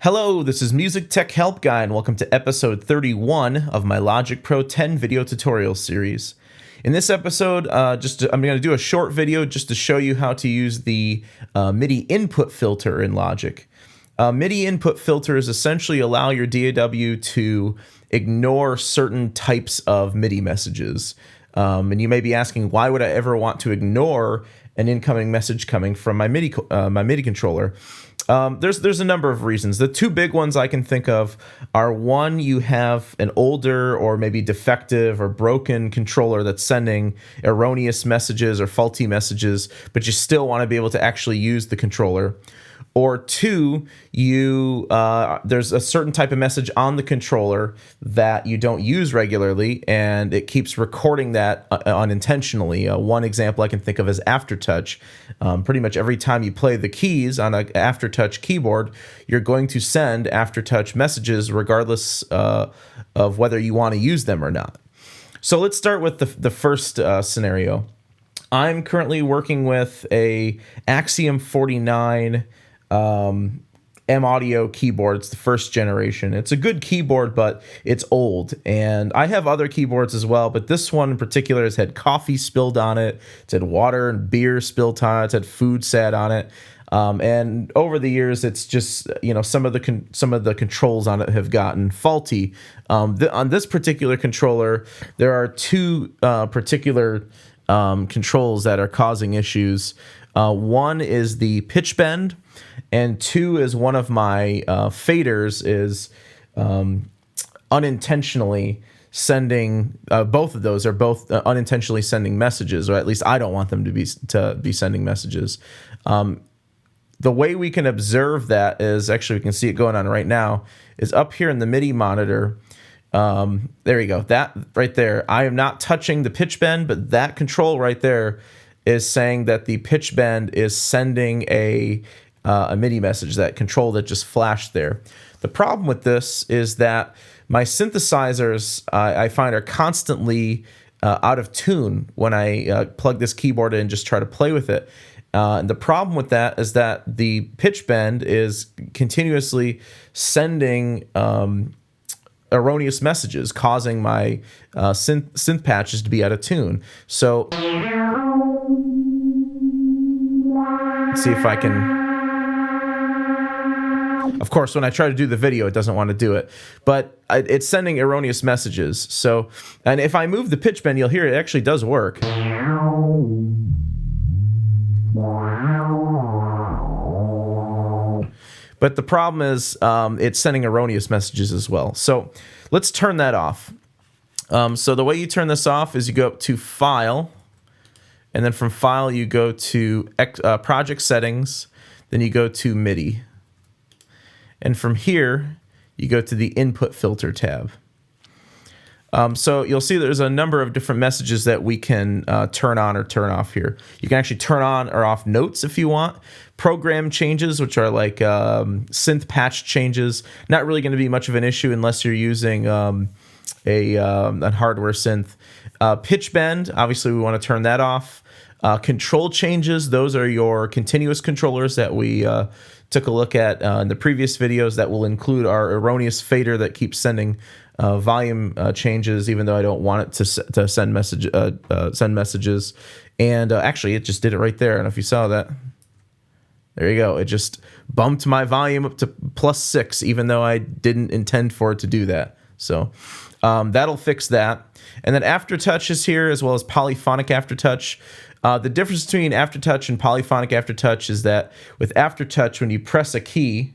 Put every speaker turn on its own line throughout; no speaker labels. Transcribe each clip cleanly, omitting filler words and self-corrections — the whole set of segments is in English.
Hello, this is Music Tech Help Guy, and welcome to episode 31 of my Logic Pro 10 video tutorial series. In this episode, I'm going to do a short video just to show you how to use the MIDI input filter in Logic. MIDI input filters essentially allow your DAW to ignore certain types of MIDI messages. And you may be asking, why would I ever want to ignore an incoming message coming from my MIDI controller? There's a number of reasons. The two big ones I can think of are, one, you have an older or maybe defective or broken controller that's sending erroneous messages or faulty messages, but you still want to be able to actually use the controller. Or two, there's a certain type of message on the controller that you don't use regularly, and it keeps recording that unintentionally. One example I can think of is Aftertouch. Pretty much every time you play the keys on an Aftertouch keyboard, you're going to send Aftertouch messages regardless of whether you want to use them or not. So let's start with the first scenario. I'm currently working with a Axiom 49 M-Audio keyboard. It's the first generation. It's a good keyboard, but it's old. And I have other keyboards as well, but this one in particular has had coffee spilled on it. It's had water and beer spilled on it. It's had food sat on it. And over the years, it's just, some of the controls on it have gotten faulty. On this particular controller, there are two particular controls that are causing issues. One is the pitch bend, and two is one of my faders is unintentionally sending. Both of those are both unintentionally sending messages, or at least I don't want them to be sending messages. The way we can observe that is, actually we can see it going on right now, is up here in the MIDI monitor. There you go. That right there. I am not touching the pitch bend, but that control right there is saying that the pitch bend is sending a MIDI message, that control that just flashed there. The problem with this is that my synthesizers, I find, are constantly out of tune when I plug this keyboard in and just try to play with it. And the problem with that is that the pitch bend is continuously sending erroneous messages, causing my synth patches to be out of tune. So let's see if I can. Of course, when I try to do the video, it doesn't want to do it, but it's sending erroneous messages. So, and if I move the pitch bend, you'll hear it actually does work. But the problem is it's sending erroneous messages as well. So let's turn that off. So the way you turn this off is you go up to File, and then from File you go to Project Settings, then you go to MIDI. And from here, you go to the Input Filter tab. So you'll see there's a number of different messages that we can turn on or turn off here. You can actually turn on or off notes if you want. Program changes, which are like synth patch changes, not really going to be much of an issue unless you're using a hardware synth. Pitch bend, obviously we want to turn that off. Control changes, those are your continuous controllers that we took a look at in the previous videos. That will include our erroneous fader that keeps sending volume changes, even though I don't want it to send messages. And actually, it just did it right there. I don't know if you saw that. There you go. It just bumped my volume up to +6, even though I didn't intend for it to do that. So that'll fix that. And then Aftertouch is here, as well as polyphonic Aftertouch. The difference between Aftertouch and polyphonic Aftertouch is that with Aftertouch, when you press a key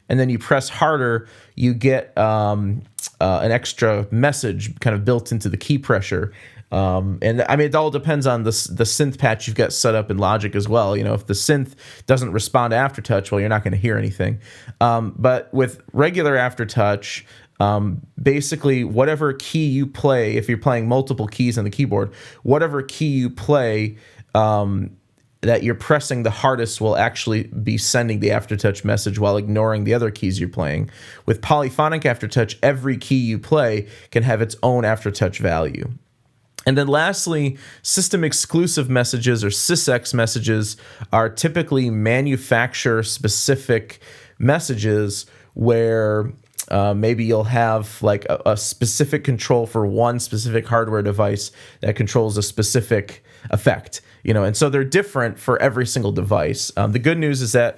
and then you press harder, you get an extra message kind of built into the key pressure. And I mean, it all depends on the synth patch you've got set up in Logic as well. If the synth doesn't respond to Aftertouch, well, you're not going to hear anything. But with regular Aftertouch, basically whatever key you play, if you're playing multiple keys on the keyboard, whatever key you play that you're pressing the hardest will actually be sending the Aftertouch message while ignoring the other keys you're playing. With polyphonic Aftertouch, every key you play can have its own Aftertouch value. And then lastly, system exclusive messages or sysx messages are typically manufacturer specific messages where maybe you'll have like a specific control for one specific hardware device that controls a specific effect, and so they're different for every single device. The good news is that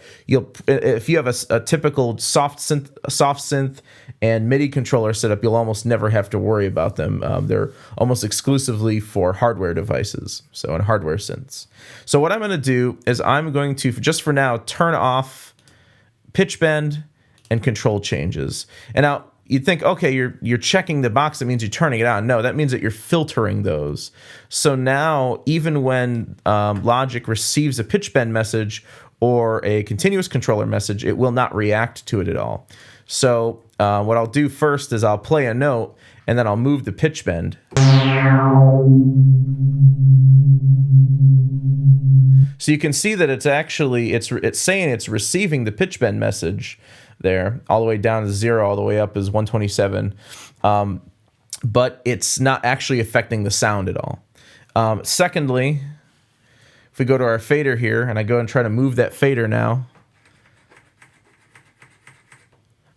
if you have a typical soft synth and MIDI controller setup, you'll almost never have to worry about them. They're almost exclusively for hardware devices, and hardware synths. So what I'm going to do is I'm going to, just for now, turn off pitch bend and control changes. And now you'd think, okay, you're checking the box, that means you're turning it on. No, that means that you're filtering those. So now, even when Logic receives a pitch bend message or a continuous controller message, it will not react to it at all. So what I'll do first is I'll play a note, and then I'll move the pitch bend. So you can see that it's actually, it's saying it's receiving the pitch bend message there, all the way down to 0, all the way up is 127. But it's not actually affecting the sound at all. Secondly, if we go to our fader here, and I go and try to move that fader now,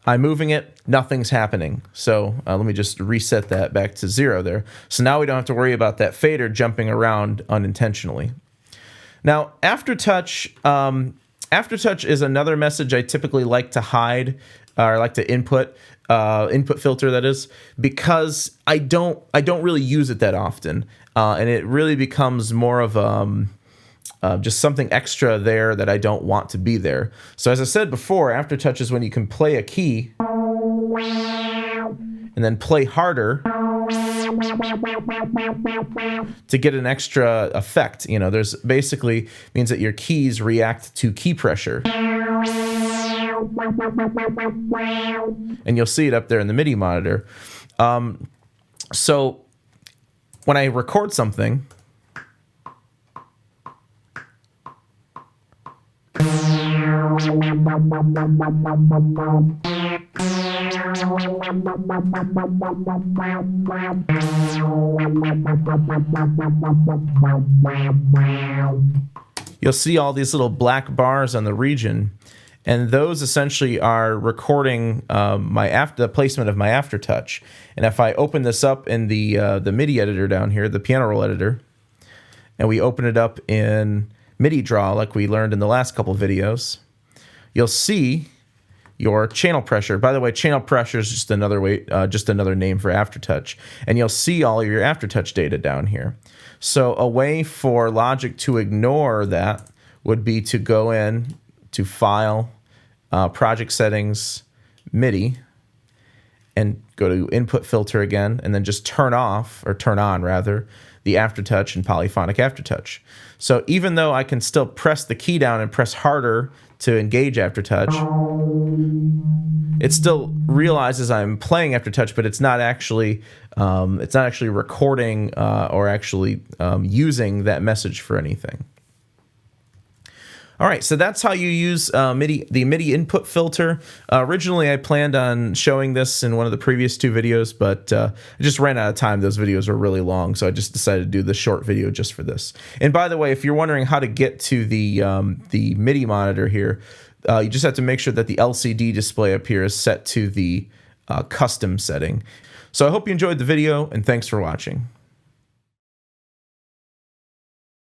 I'm moving it, nothing's happening. So let me just reset that back to 0 there. So now we don't have to worry about that fader jumping around unintentionally. Now, Aftertouch, Aftertouch is another message I typically like to hide, or like to input filter, that is, because I don't really use it that often, and it really becomes more of just something extra there that I don't want to be there. So as I said before, Aftertouch is when you can play a key and then play harder to get an extra effect. There's basically means that your keys react to key pressure. And you'll see it up there in the MIDI monitor. So when I record something, you'll see all these little black bars on the region, and those essentially are recording the placement of my Aftertouch. And if I open this up in the MIDI editor down here, the piano roll editor, and we open it up in MIDI draw like we learned in the last couple videos, you'll see your channel pressure. By the way, channel pressure is just another name for Aftertouch, and you'll see all your Aftertouch data down here. So a way for Logic to ignore that would be to go in to File, Project Settings, MIDI, and go to Input Filter again, and then just turn off, or turn on rather, the Aftertouch and Polyphonic Aftertouch. So even though I can still press the key down and press harder to engage Aftertouch, it still realizes I'm playing Aftertouch, but it's not actually recording or actually using that message for anything. All right, so that's how you use the MIDI input filter. Originally, I planned on showing this in one of the previous 2 videos, but I just ran out of time. Those videos were really long, so I just decided to do the short video just for this. And by the way, if you're wondering how to get to the MIDI monitor here, you just have to make sure that the LCD display up here is set to the custom setting. So I hope you enjoyed the video, and thanks for watching.